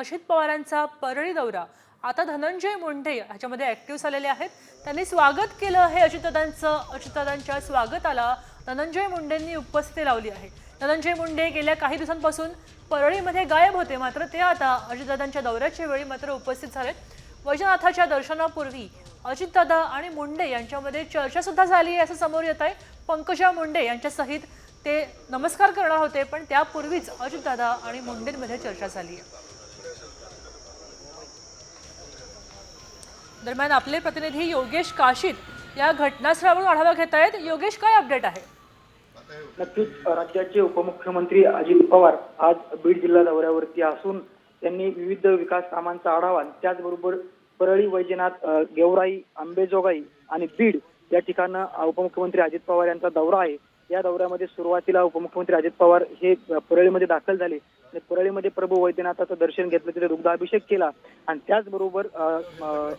अजित पवारांचा परळी दौरा आता धनंजय मुंडे ह्याच्यामध्ये ऍक्टिव्ह झालेले आहेत। त्यांनी स्वागत केलं आहे अजितदादांच्या स्वागताला धनंजय मुंडेंनी उपस्थिती लावली आहे। धनंजय मुंडे गेल्या काही दिवसांपासून परळीमध्ये गायब होते, मात्र ते आता अजितदादांच्या दौऱ्याच्या वेळी मात्र उपस्थित झालेत। वैजनाथाच्या दर्शनापूर्वी अजितदादा आणि मुंडे यांच्यामध्ये चर्चा सुद्धा झाली आहे असं समोर येत आहे। पंकजा मुंडे यांच्या सहित ते नमस्कार करणार होते, पण त्यापूर्वीच अजितदादा आणि मुंडेंमध्ये चर्चा झाली आहे। दरम्यान आपले प्रतिनिधी योगेश काशीद या घटनास्थळावरून आढावा घेत आहेत। योगेश, काय अपडेट आहे? नक्कीच राज्याचे उपमुख्यमंत्री अजित पवार आज बीड जिल्हा दौऱ्यावरती असून त्यांनी विविध विकास कामांचा आढावा, त्याचबरोबर परळी, वैजनाथ, गेवराई, अंबेजोगाई आणि बीड या ठिकाणी उपमुख्यमंत्री अजित पवार यांचा दौरा आहे। या दौऱ्यामध्ये सुरुवातीला उपमुख्यमंत्री अजित पवार हे परळीमध्ये दाखल झाले आणि परळीमध्ये प्रभू वैद्यनाथाचं दर्शन घेतलं, तिथे दुग्धाभिषेक केला आणि त्याचबरोबर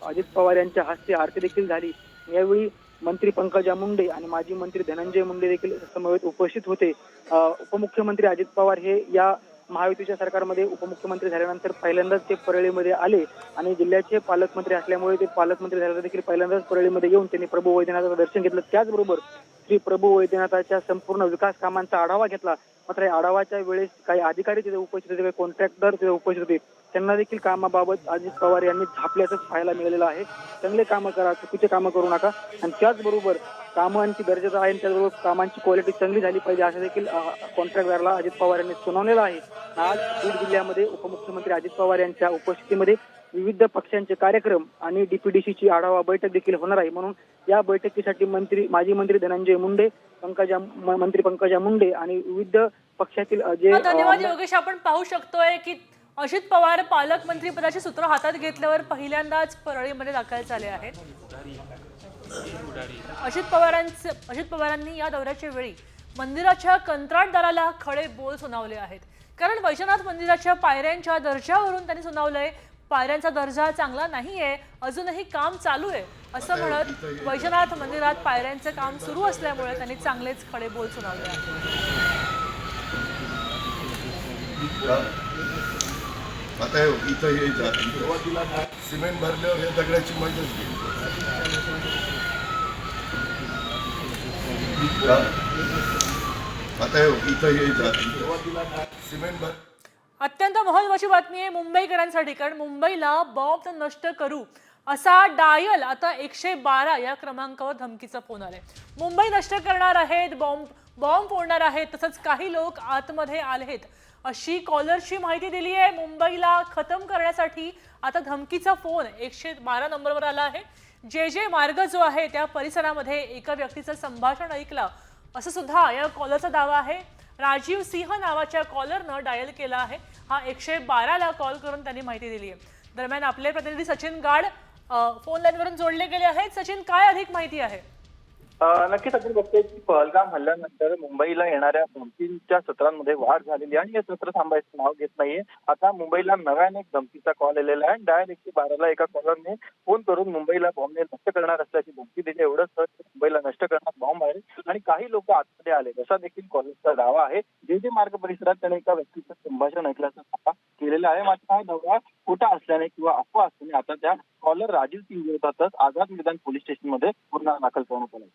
अजित पवार यांच्या हस्ते आरती देखील झाली। यावेळी मंत्री पंकजा मुंडे आणि माजी मंत्री धनंजय मुंडे देखील समवेत उपस्थित होते। उपमुख्यमंत्री अजित पवार हे या महायुतीच्या सरकारमध्ये उपमुख्यमंत्री झाल्यानंतर पहिल्यांदाच ते परळीमध्ये आले आणि जिल्ह्याचे पालकमंत्री असल्यामुळे ते पालकमंत्री झाल्यानंतर देखील पहिल्यांदाच परळीमध्ये येऊन त्यांनी प्रभू वैद्यनाथाचं दर्शन घेतलं। त्याचबरोबर श्री प्रभू वैद्यनाथाच्या संपूर्ण विकास कामांचा आढावा घेतला। मात्र या आढावाच्या वेळेस काही अधिकारी तिथे उपस्थित होते, काही कॉन्ट्रॅक्टर तिथे उपस्थित होते, त्यांना देखील कामाबाबत अजित पवार यांनी झापल्याचं पाहायला मिळालेलं आहे। चांगले कामं करा, चुकीचे कामं करू नका आणि त्याचबरोबर कामांची दर्जाचा आहे, त्याचबरोबर कामांची क्वालिटी चांगली झाली पाहिजे असं देखील कॉन्ट्रॅक्टदाराला अजित पवार यांनी सुनावलेलं आहे। आज बीड जिल्ह्यामध्ये उपमुख्यमंत्री अजित पवार यांच्या उपस्थितीमध्ये विविध पक्षांचे कार्यक्रम आणि डीपीडीसीची आढावा बैठक देखील होणार आहे। म्हणून या बैठकीसाठी माजी मंत्री धनंजय मुंडे, मंत्री पंकजा मुंडे आणि विविध पक्षातील जे धन्यवाद योगेश। आपण पाहू शकतोय की अजित पवार पालकमंत्री पदाचे सूत्र हातात घेतल्यावर पहिल्यांदाच परळीमध्ये दाखल झाले आहेत। अजित पवारांनी या दौऱ्याच्या वेळी मंदिराच्या कंत्राटदाराला खडे बोल सुनावले आहेत, कारण वैजनाथ मंदिराच्या पायऱ्यांच्या दर्जावरून त्यांनी सुनावलंय पायऱ्यांचा दर्जा चांगला नाहीये, अजूनही काम चालू आहे असं म्हणत वैजनाथ मंदिरात पायऱ्यांचं काम सुरू असल्यामुळे त्यांनी चांगलेच खडे बोल सुनावले आहेत। आता इथं हे सुरुवातीला सिमेंट भरल्यावर हे दगडाची मजच गेली। आता इथं हे सुरुवातीला सिमेंट भर अत्यंत महत्त्वाची बातमी आहे मुंबईकरांसाठी, कारण मुंबईला बॉम्ब नष्ट करू असा डायल आता 112 या क्रमांकावर धमकीचा फोन आलाय। मुंबई नष्ट करणार आहेत, बॉम्ब फोडणार आहेत, तसंच काही लोक आतमध्ये आलेत अशी कॉलरची माहिती दिली आहे। मुंबईला खतम करण्यासाठी आता धमकीचा फोन 112 नंबरवर आला आहे। जे मार्ग जो आहे त्या परिसरामध्ये एका व्यक्तीचं संभाषण ऐकलं असं सुद्धा या कॉलरचा दावा आहे। राजीव सिंह नावाच्या कॉलरनं डायल केला आहे। हा 112 ला कॉल करून त्यांनी माहिती दिली आहे। दरम्यान आपले प्रतिनिधी सचिन गाड फोन लाईनवरून जोडले गेले आहेत। सचिन, काय अधिक माहिती आहे? नक्कीच आपण बघतोय की पहलगाम हल्ल्यानंतर मुंबईला येणाऱ्या धमकीच्या सत्रांमध्ये वाढ झालेली आहे आणि हे सत्र थांबायचं नाव घेत नाहीये। आता मुंबईला नव्याने एक धमकीचा कॉल आलेला आहे। डायल 112 ला एका कॉलरने फोन करून मुंबईला बॉम्बने नष्ट करणार असल्याची धमकी दिली। एवढंच मुंबईला नष्ट करणार बॉम्ब आहे आणि काही लोक आतमध्ये आले असा देखील कॉलरचा दावा आहे। जे मार्ग परिसरात त्याने एका व्यक्तीचं संभाषण ऐकल्याचा दावा केलेला आहे। मात्र हा दावा खोटा असल्याने किंवा अफवा असल्याने आता त्या कॉलर राजीव सिंह विरोधातच आझाद मैदान पोलीस स्टेशनमध्ये गुन्हा दाखल करण्यात आला।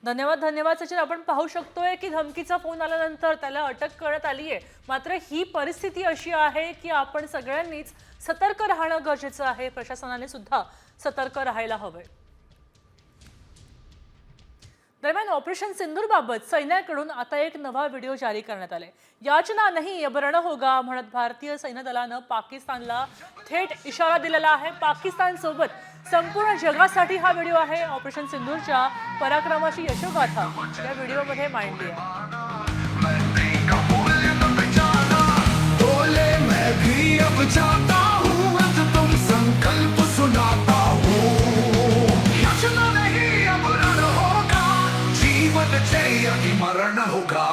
धन्यवाद सचिन। आपण पाहू शकतोय की धमकीचा फोन आल्यानंतर त्याला अटक करण्यात आली आहे। मात्र ही परिस्थिती अशी आहे की आपण सगळ्यांनीच सतर्क राहणं गरजेचं आहे। प्रशासनाने सुद्धा सतर्क राहायला हवंय। दरम्यान ऑपरेशन सिंदूर बाबत सैन्याकडून आता एक नवा व्हिडिओ जारी करण्यात आलाय। याचना नहीं अब रण होगा म्हणत भारतीय सैन्य दलानं पाकिस्तानला थेट इशारा दिलेला आहे। पाकिस्तान सोबत संपूर्ण जगासाठी हा व्हिडिओ आहे। ऑपरेशन सिंदूरच्या पराक्रमाची यशोगाथा या व्हिडिओमध्ये मांडली आहे। मरण होगा।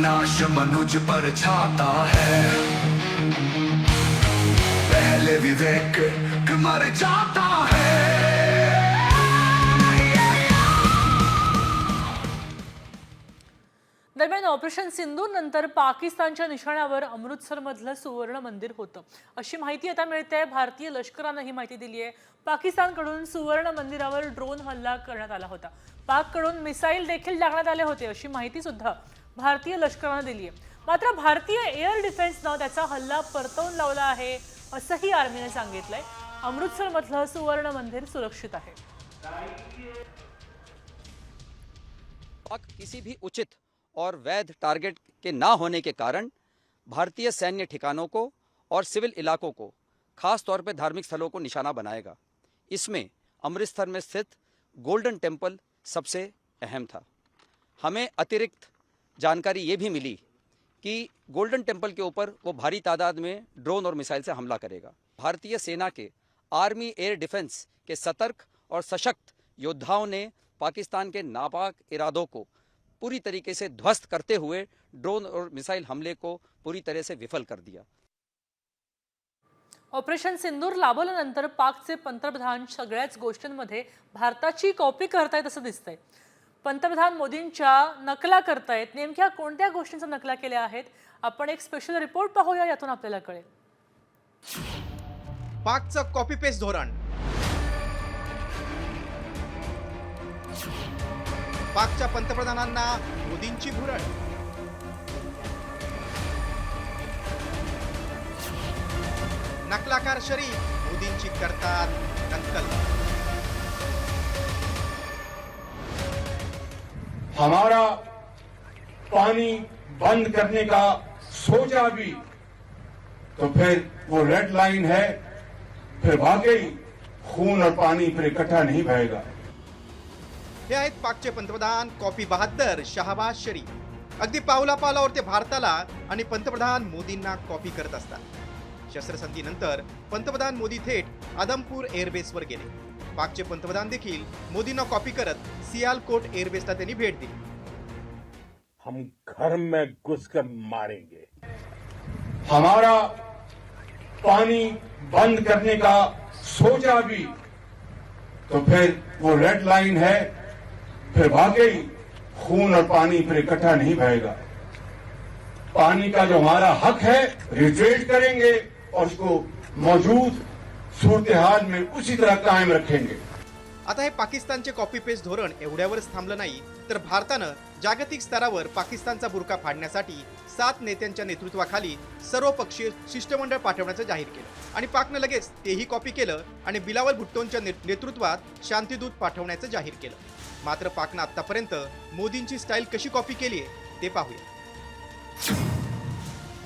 सर्वनाश मनुज पर छाता है, पहले विवेक मर जाता है। दरम्यान ऑपरेशन सिंदूर नंतर पाकिस्तानच्या निशाण्यावर अमृतसरमधलं सुवर्ण मंदिर होतं अशी माहिती आता मिळते. भारतीय लष्करानं ही माहिती दिली आहे. पाकिस्तानकडून सुवर्ण मंदिरावर ड्रोन हल्ला करण्यात आला होता. पाककडून मिसाईल देखील टाकण्यात आले होते अशी माहिती सुद्धा भारतीय लष्करानं दिली आहे. मात्र भारतीय एअर डिफेन्सनं त्याचा हल्ला परतवून लावला आहे असंही आर्मीने सांगितलंय. अमृतसरमधलं सुवर्ण मंदिर सुरक्षित आहे. पाक किसी भी उचित और वैध टारगेट के ना होने के कारण भारतीय सैन्य ठिकानों को और सिविल इलाकों को, खास तौर पर धार्मिक स्थलों को निशाना बनाएगा. इसमें अमृतसर में स्थित गोल्डन टेम्पल सबसे अहम था. हमें अतिरिक्त जानकारी ये भी मिली कि गोल्डन टेम्पल के ऊपर वो भारी तादाद में ड्रोन और मिसाइल से हमला करेगा. भारतीय सेना के आर्मी एयर डिफेंस के सतर्क और सशक्त योद्धाओं ने पाकिस्तान के नापाक इरादों को पूरी तरीके से ध्वस्त करते हुए ड्रोन और मिसाइल हमले को पूरी तरह से विफल कर दिया. ऑपरेशन सिंदूर लाभल्यानंतर पाकचे पंतप्रधान सगळ्याच गोष्टींमध्ये भारताची कॉपी करतायत असं दिसतंय. पंतप्रधान मोदींच्या नकला करतायत. नेमक्या कोणत्या गोष्टींचा नकला केल्या आहेत आपण एक स्पेशल रिपोर्ट पाहूया, यातून आपल्याला कळेल. पाकचं कॉपी पेस्ट धोरण, पाकच्या पंतप्रधानांना मोदींची भुरळ, नकलाकार शरीफ मोदींची करतात नक्कल. हमारा पानी बंद करने का सोचा भी तो फिर वो रेड लाइन है, फिर वाकई खून और पानी फिर इकट्ठा नहीं बहेगा. हे आहेत पाकचे पंतप्रधान कॉपी बहादर शहबाज शरीफ. अगदी पावला पावलावर ते भारताला आणि पंतप्रधान मोदींना कॉपी करत असतात. शस्त्रसंधीनंतर पंतप्रधान मोदी थेट आदमपूर एअरबेसवर गेले. पाकचे पंतप्रधान देखील मोदींना कॉपी करत सियालकोट एअरबेसला त्यांनी भेट दिली. हम घर में घुसकर मारेंगे. हमारा पानी बंद करने का सोचा भी तो फिर वो रेड लाइन है, फिर वाकई खून और पानी फिर इकट्ठा नहीं बहेगा. पानी का जो हमारा हक है रिट्रीट करेंगे और उसको मौजूद सूरत हाल में उसी तरह कायम रखेंगे. आता हे पाकिस्तानचे कॉपी पेस्ट धोरण एवढ्यावरच थांबलं नाही, तर भारतानं जागतिक स्तरावर पाकिस्तानचा बुरका फाडण्यासाठी 7 नेत्यांच्या नेतृत्वाखाली सर्वपक्षीय शिष्टमंडळ पाठवण्याचं जाहीर केलं आणि पाकनं लगेच तेही कॉपी केलं आणि बिलावल भुट्टोंच्या नेतृत्वात शांतिदूत पाठवण्याचं जाहीर केलं. मात्र पाकनं आतापर्यंत मोदींची स्टाईल कशी कॉपी केली आहे ते पाहूया.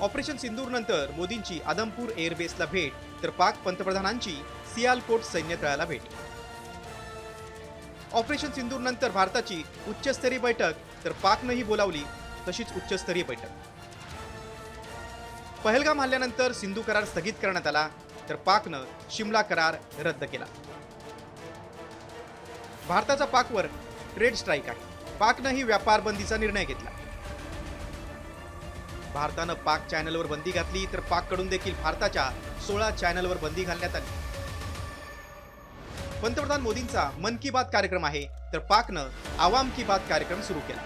ऑपरेशन सिंदूर नंतर मोदींची आदमपूर एअरबेसला भेट, तर पाक पंतप्रधानांची सियालकोट सैन्य तळाला भेट. ऑपरेशन सिंदूर नंतर भारताची उच्चस्तरीय बैठक, तर पाकनंही बोलावली तशीच उच्चस्तरीय बैठक. पहलगाम हल्ल्यानंतर सिंधू करार स्थगित करण्यात आला, तर पाकनं शिमला करार रद्द केला. भारताचा पाकवर ट्रेड स्ट्राईक आहे. पाकनंही व्यापार बंदीचा निर्णय घेतला. भारतानं पाक चॅनलवर बंदी घातली, तर पाककडून देखील भारताच्या 16 चॅनलवर बंदी घालण्यात आली. पंतप्रधान मोदींचा मन की बात कार्यक्रम आहे, तर पाकनं आवाम की बात कार्यक्रम सुरू केला.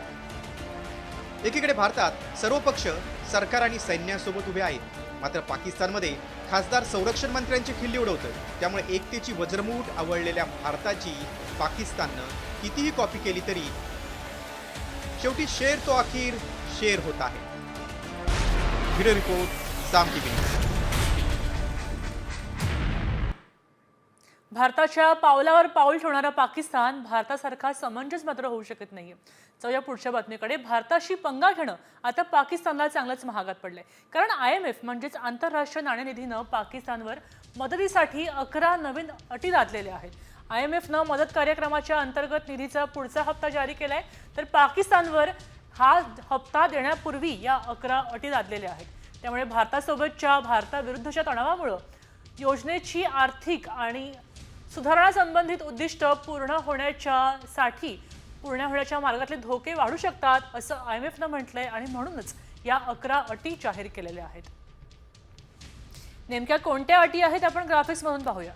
एकीकडे भारतात सर्व पक्ष सरकार आणि सैन्यासोबत उभे आहेत, मात्र पाकिस्तानमध्ये खासदार संरक्षण मंत्र्यांची खिल्ली उडवतं. त्यामुळे एकतेची वज्रमूठ आवळलेल्या भारताची पाकिस्ताननं कितीही कॉपी केली तरी शेवटी शेर तो अखेर शेर होत आहे. व्हिडिओ रिपोर्ट साम टीव्ही. भारताच्या पावलावर पाऊल ठेवणारा पाकिस्तान भारतासारखा समंजस मात्र होऊ शकत नाहीये. जाऊया पुढच्या बातमीकडे. भारताशी पंगा घेणं आता पाकिस्तानला चांगलंच महागात पडलंय. कारण IMF म्हणजेच आंतरराष्ट्रीय नाणेनिधीनं पाकिस्तानवर मदतीसाठी 11 नवीन अटी लादलेल्या आहेत. IMFनं मदत कार्यक्रमाच्या अंतर्गत निधीचा पुढचा हप्ता जारी केलाय, तर पाकिस्तानवर हा हप्ता देण्यापूर्वी या 11 अटी लादलेल्या आहेत. त्यामुळे भारतासोबतच्या भारताविरुद्धच्या तणावामुळे योजनेची आर्थिक आणि सुधारणा संबंधित उद्दिष्ट पूर्ण होण्याच्या मार्गातले धोके वाढू शकतात असं IMFनं म्हटलंय आणि म्हणूनच या 11 अटी जाहीर केलेल्या आहेत. नेमक्या कोणत्या अटी आहेत आपण ग्राफिक्स मधून पाहूया.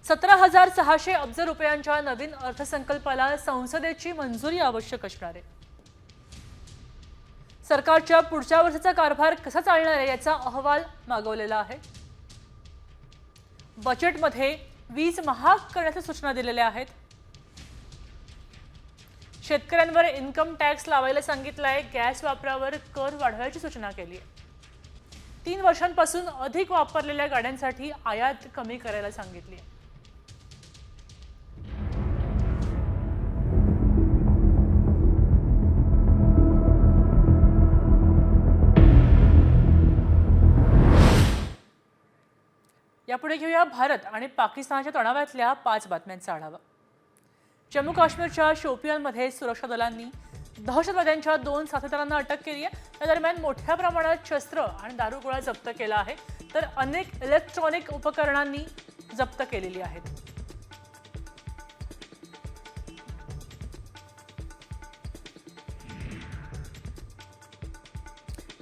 17,600 अब्ज रुपयांच्या नवीन अर्थसंकल्पाला संसदेची मंजुरी आवश्यक असणार आहे. सरकारच्या पुढच्या वर्षाचा कारभार कसा चालणार आहे याचा अहवाल मागवलेला आहे. बजेटमध्ये वीज महाग करण्याच्या सूचना दिलेल्या आहेत. शेतकऱ्यांवर इन्कम टॅक्स लावायला सांगितलाय. गॅस वापरावर कर वाढवायची सूचना केली आहे. 3 वर्षांपासून अधिक वापरलेल्या गाड्यांसाठी आयात कमी करायला सांगितली आहे. यापुढे घेऊया भारत आणि पाकिस्तानच्या तणावातल्या 5 बातम्यांचा आढावा. जम्मू काश्मीरच्या शोपियानमध्ये सुरक्षा दलांनी दहशतवाद्यांच्या 2 साथीदारांना अटक केली आहे. या दरम्यान मोठ्या प्रमाणात शस्त्र आणि दारुगोळा जप्त केला आहे, तर अनेक इलेक्ट्रॉनिक उपकरणांनी जप्त केलेली आहेत.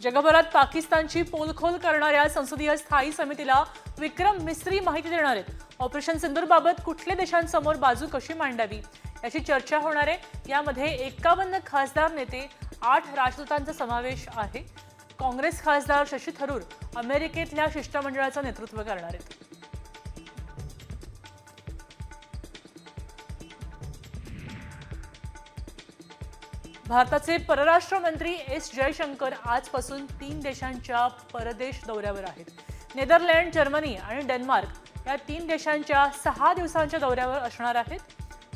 जगभरात पाकिस्तानची पोलखोल करणाऱ्या संसदीय स्थायी समितीला विक्रम मिस्री माहिती देणार आहेत. ऑपरेशन सिंदूरबाबत कुठल्या देशांसमोर बाजू कशी मांडावी याची चर्चा होणार आहे. यामध्ये 51 खासदार नेते, 8 राजदूतांचा समावेश आहे. काँग्रेस खासदार शशी थरूर अमेरिकेतल्या शिष्टमंडळाचं नेतृत्व करणार आहेत. भारताचे परराष्ट्र मंत्री एस जयशंकर आजपासून 3 देशांच्या परदेश दौऱ्यावर आहेत. नेदरलँड, जर्मनी आणि डेन्मार्क या 3 देशांच्या 6 दिवसांच्या दौऱ्यावर असणार आहेत.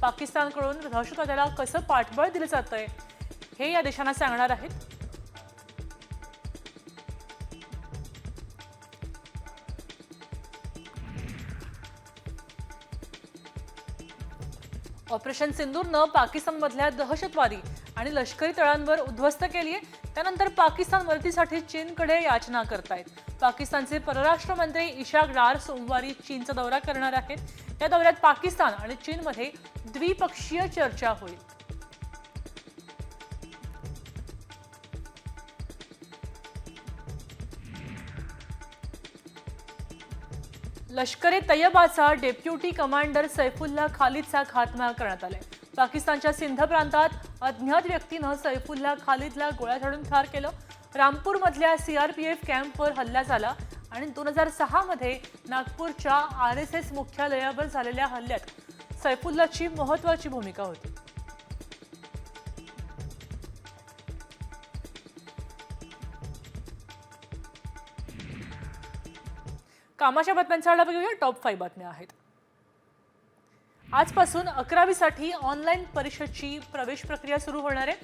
पाकिस्तानकडून दहशतवादाला कसं पाठबळ दिलं जातंय हे या देशांना सांगणार आहेत. ऑपरेशन सिंदूरनं पाकिस्तानमधल्या दहशतवादी आणि लष्करी तळांवर उद्ध्वस्त केली आहे. त्यानंतर पाकिस्तान मदतीसाठी चीनकडे याचना करतायत. पाकिस्तानचे परराष्ट्र मंत्री इशाक डार सोमवारी चीनचा दौरा करणार आहेत. या दौऱ्यात पाकिस्तान आणि चीनमध्ये द्विपक्षीय चर्चा होईल. लष्कर ए तैयबाचा डेप्युटी कमांडर सैफुल्ला खालिदचा खात्मा करण्यात आलाय. पाकिस्तानच्या सिंध प्रांतात अज्ञात व्यक्तीनं सैफुल्ला खालिदला गोळ्या झाडून ठार केलं. रामपूरमधल्या सीआरपीएफ कॅम्पवर हल्ला झाला आणि 2006 मध्ये नागपूरच्या RSS मुख्यालयावर झालेल्या हल्ल्यात सैफुल्लाची महत्त्वाची भूमिका होती. कामाच्या बातम्यांचा आढावा घेऊया. टॉप 5 बातम्या आहेत. आजपासून 11वी साठी ऑनलाईन परीक्षेची प्रवेश प्रक्रिया सुरू होणार आहे.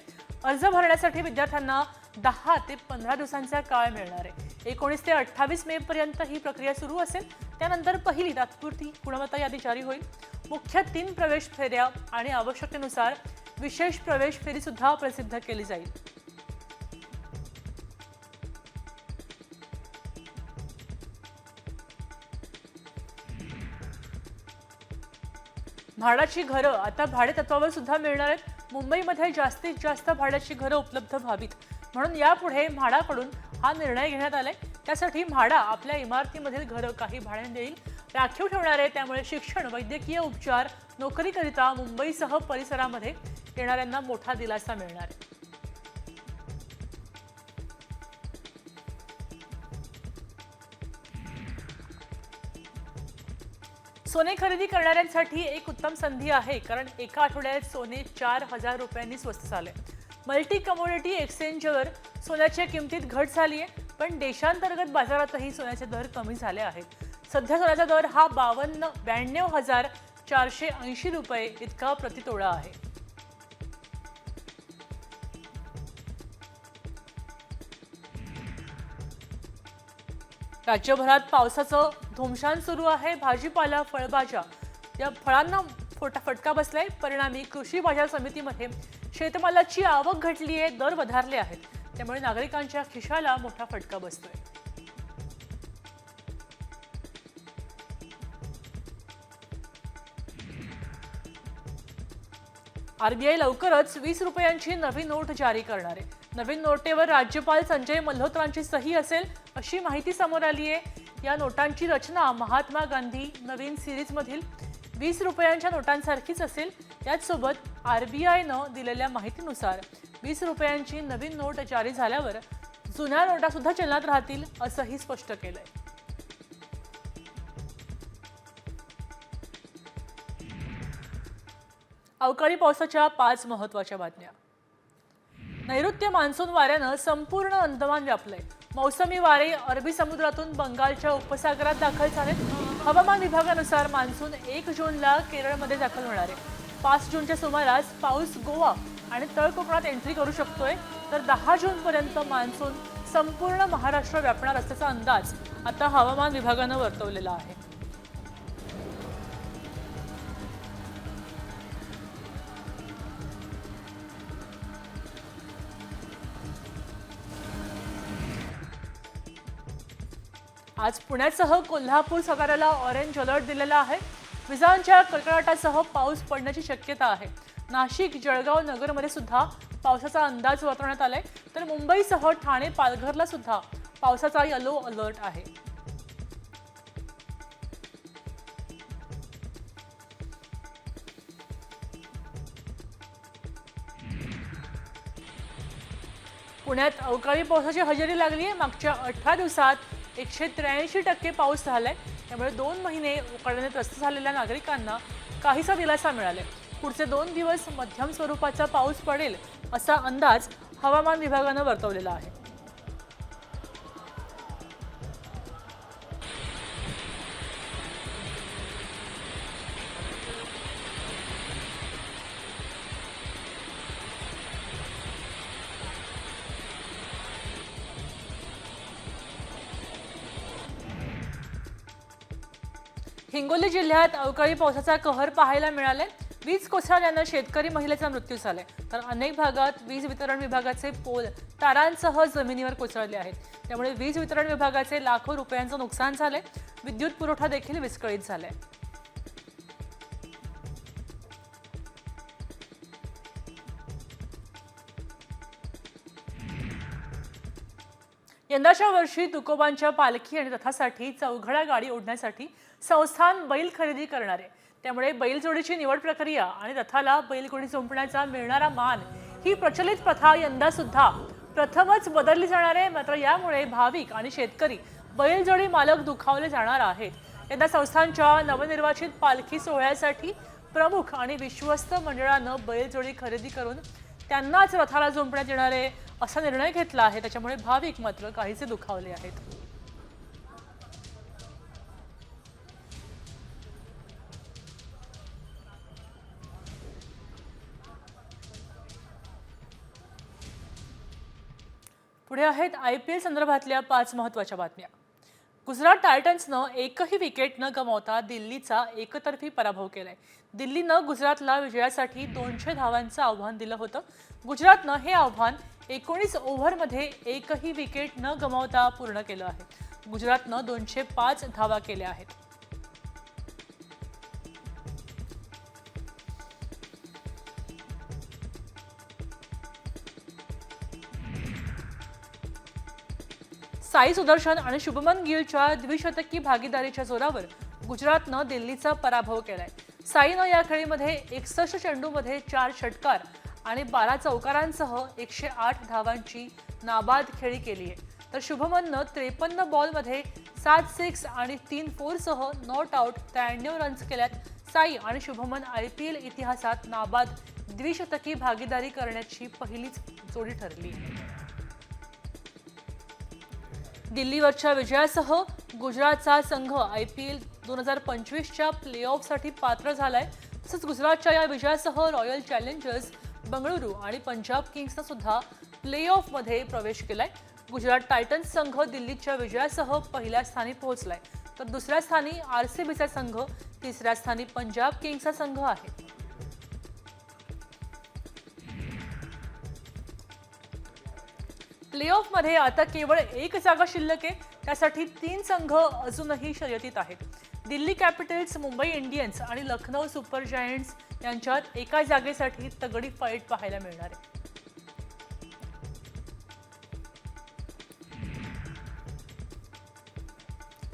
अर्ज भरण्यासाठी विद्यार्थ्यांना 10 ते 15 दिवसांचा काळ मिळणार आहे. 19 ते 28 मे पर्यंत ही प्रक्रिया सुरू असेल. त्यानंतर पहिली तात्पुरती गुणवत्ता यादी जारी होईल. मुख्य 3 प्रवेश फेऱ्या आणि आवश्यकतेनुसार विशेष प्रवेश फेरी सुद्धा प्रसिद्ध केली जाईल. भाड्याची घरं आता भाडेतत्वावर सुद्धा मिळणार आहेत. मुंबईमध्ये जास्तीत जास्त भाड्याची घरं उपलब्ध व्हावीत म्हणून यापुढे म्हाडाकडून हा निर्णय घेण्यात आलाय. त्यासाठी म्हाडा आपल्या इमारतीमधील घरं काही भाड्याने देईल, राखीव ठेवणार आहे. त्यामुळे शिक्षण, वैद्यकीय उपचार, नोकरीकरिता मुंबईसह परिसरामध्ये येणाऱ्यांना मोठा दिलासा मिळणार आहे. सोने खरेदी करणाऱ्यांसाठी एक उत्तम संधी आहे, कारण एका आठवड्यात सोने 4,000 रुपयांनी स्वस्त झाले. मल्टी कमोडिटी एक्सचेंजवर सोन्याच्या किमतीत घट झाली आहे, पण देशांतर्गत बाजारातही सोन्याचे दर कमी झाले आहेत. सध्या सोन्याचा दर हा 52,480 रुपये इतका प्रतितोळा आहे. राज्यभरात पावसाचं धुमशान सुरू आहे. भाजीपाला, फळभाज्या या फळांना फटका बसलाय. परिणामी कृषी बाजार समितीमध्ये शेतमालाची आवक घटली आहे, दर वधारले आहेत. त्यामुळे नागरिकांच्या खिशाला मोठा फटका बसतोय. RBI लवकरच 20 रुपयांची नवी नोट जारी करणार आहे. नवीन नोटेवर राज्यपाल संजय मल्होत्रांची सही असेल अशी माहिती समोर आली आहे. या नोटांची रचना महात्मा गांधी नवीन सिरीजमधील 20 रुपयांच्या नोटांसारखीच असेल. याचसोबत RBIनं दिलेल्या माहितीनुसार 20 रुपयांची नवीन नोट जारी झाल्यावर जुन्या नोटा सुद्धा चलनात राहतील असंही स्पष्ट केलंय. अवकाळी पावसाच्या 5 महत्त्वाच्या बातम्या. नैऋत्य मान्सून वाऱ्यानं संपूर्ण अंदमान व्यापलंय. मौसमी वारे अरबी समुद्रातून बंगालच्या उपसागरात दाखल झालेत. हवामान विभागानुसार मान्सून 1 जूनला केरळमध्ये दाखल होणार आहे. 5 जूनच्या सुमारास पाऊस गोवा आणि तळ कोकणात एंट्री करू शकतोय. तर 10 जूनपर्यंत मान्सून संपूर्ण महाराष्ट्र व्यापणार असल्याचा अंदाज आता हवामान विभागानं वर्तवलेला आहे. आज पुण्यासह कोल्हापूर, साताऱ्याला ऑरेंज अलर्ट दिलेला आहे. विजांच्या कडकडाटासह पाऊस पडण्याची शक्यता आहे. नाशिक, जळगाव, नगरमध्ये सुद्धा पावसाचा अंदाज वर्तवण्यात आलाय. तर मुंबईसह ठाणे, पालघरला सुद्धा पावसाचा येलो अलर्ट आहे. पुण्यात अवकाळी पावसाची हजेरी लागली आहे. मागच्या 18 दिवसात 183% पाऊस झालाय. त्यामुळे 2 महिने उकाड्याने त्रस्त झालेल्या नागरिकांना काहीसा दिलासा मिळालाय. पुढचे 2 दिवस मध्यम स्वरूपाचा पाऊस पडेल असा अंदाज हवामान विभागानं वर्तवलेला आहे. हिंगोली जिल्ह्यात अवकाळी पावसाचा कहर पाहायला मिळालाय. वीज कोसळल्यानं शेतकरी महिलेचा मृत्यू झालाय. तर अनेक भागात वीज वितरण विभागाचे पोल तारांसह जमिनीवर कोसळले आहेत. त्यामुळे वीज वितरण विभागाचे लाखो रुपयांचं नुकसान झालंय. विद्युत पुरवठा देखील विस्कळीत झालाय. यंदाच्या वर्षी तुकोबांच्या पालखी आणि रथासाठी चौघडा गाडी ओढण्यासाठी संस्थान बैल खरेदी करणार आहे. त्यामुळे बैलजोडीची निवड प्रक्रिया आणि रथाला बैलजोडी जुंपण्याचा मिळणारा मान ही प्रचलित प्रथा यंदा सुद्धा प्रथमच बदलली जाणार आहे. मात्र यामुळे भाविक आणि शेतकरी बैलजोडी मालक दुखावले जाणार आहेत. यंदा संस्थानच्या नवनिर्वाचित पालखी सोहळ्यासाठी प्रमुख आणि विश्वस्त मंडळानं बैलजोडी खरेदी करून त्यांनाच रथाला जुंपण्यात येणार आहे असा निर्णय घेतला आहे. त्याच्यामुळे भाविक मात्र काहीसे दुखावले आहेत. पुढे आहेत IPL संदर्भातल्या 5 महत्त्वाच्या बातम्या. गुजरात टायटन्सनं एकही विकेट न गमावता दिल्लीचा एकतर्फी पराभव केलाय. दिल्लीनं गुजरातला विजयासाठी 200 धावांचं आव्हान दिलं होतं. गुजरातनं हे आव्हान 19 ओव्हरमध्ये एकही विकेट न गमावता पूर्ण केलं आहे. गुजरातनं 205 धावा केल्या आहेत. साई सुदर्शन आणि शुभमन गिलच्या द्विशतकी भागीदारीच्या जोरावर गुजरातनं दिल्लीचा पराभव केलाय. साईनं या खेळीमध्ये 61 चेंडूमध्ये 4 षटकार आणि 12 चौकारांसह 108 धावांची नाबाद खेळी केली आहे. तर शुभमननं 53 बॉलमध्ये 7 सिक्स आणि 3 फोरसह नॉट आउट 93 रन्स केल्यात. साई आणि शुभमन IPL इतिहासात नाबाद द्विशतकी भागीदारी करण्याची पहिलीच जोडी ठरली. दिल्लीवरच्या विजयासह गुजरातचा संघ IPL 2025च्या प्लेऑफसाठी पात्र झालाय. तसंच गुजरातच्या या विजयासह रॉयल चॅलेंजर्स बंगळुरू आणि पंजाब किंग्सनं सुद्धा प्लेऑफमध्ये प्रवेश केलाय. गुजरात टायटन्स संघ दिल्लीच्या विजयासह पहिल्या स्थानी पोहोचलाय. तर दुसऱ्या स्थानी RCBचा संघ, तिसऱ्या स्थानी पंजाब किंग्सचा संघ आहे. प्लेऑफमध्ये आता केवळ 1 जागा शिल्लक आहे. त्यासाठी 3 संघ अजूनही शर्यतीत आहेत. दिल्ली कॅपिटल्स, मुंबई इंडियन्स आणि लखनौ सुपर जायंट्स यांच्यात एका जागेसाठी तगडी फाईट पाहायला मिळणार आहे.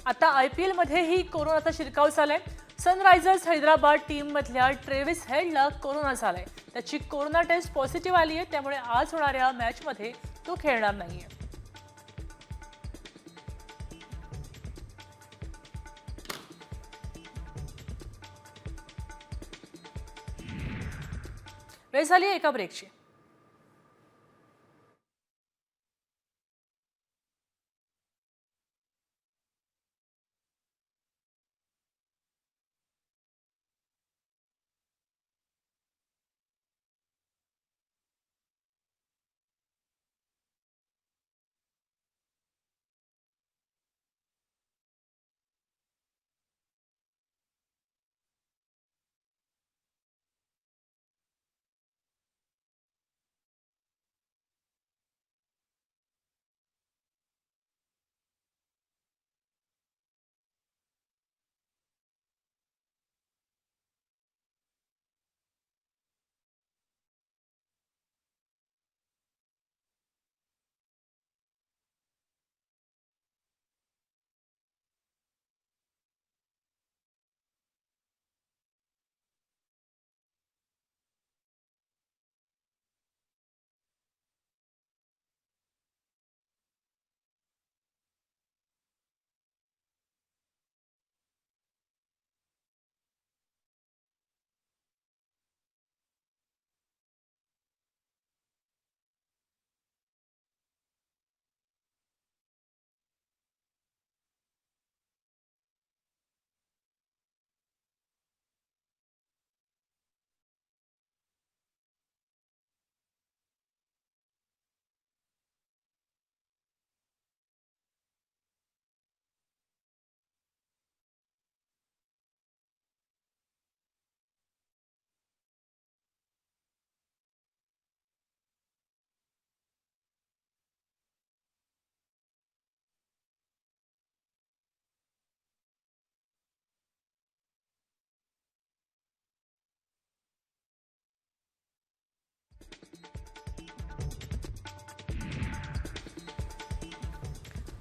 आता IPL मध्येही कोरोनाचा शिरकाव झालाय. सनरायझर्स हैदराबाद टीम मधल्या ट्रेव्हिस हेडला कोरोना झालाय. त्याची कोरोना टेस्ट पॉझिटिव्ह आली आहे, त्यामुळे आज होणाऱ्या मॅचमध्ये तो खेळणार नाहीये. वेळ झाली एका ब्रेकची.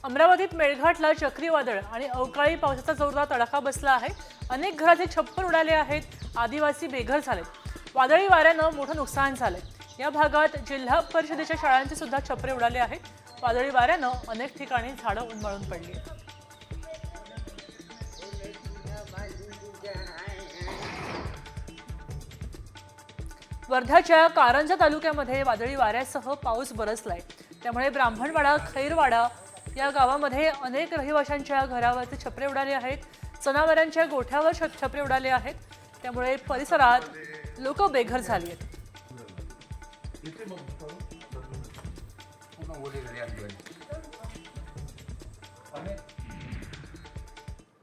अमरावतीत मेळघाटला चक्रीवादळ आणि अवकाळी पावसाचा जोरदार तडाखा बसला आहे. अनेक घराचे छप्पर उडाले आहेत. आदिवासी बेघर झालेत. वादळी वाऱ्यानं मोठं नुकसान झालंय. या भागात जिल्हा परिषदेच्या शाळांचे सुद्धा छपरे उडाले आहेत. वादळी वाऱ्यानं अनेक ठिकाणी झाडं उन्मळून पडली आहेत. वर्ध्याच्या कारंजा तालुक्यामध्ये वादळी वाऱ्यासह पाऊस बरसलाय. त्यामुळे ब्राह्मणवाडा, खैरवाडा या गावामध्ये अनेक रहिवाशांच्या घरावरचे छपरे उडाले आहेत. जनावरांच्या गोठ्यावर छपरे उडाले आहेत. त्यामुळे परिसरात लोक बेघर झाली आहेत.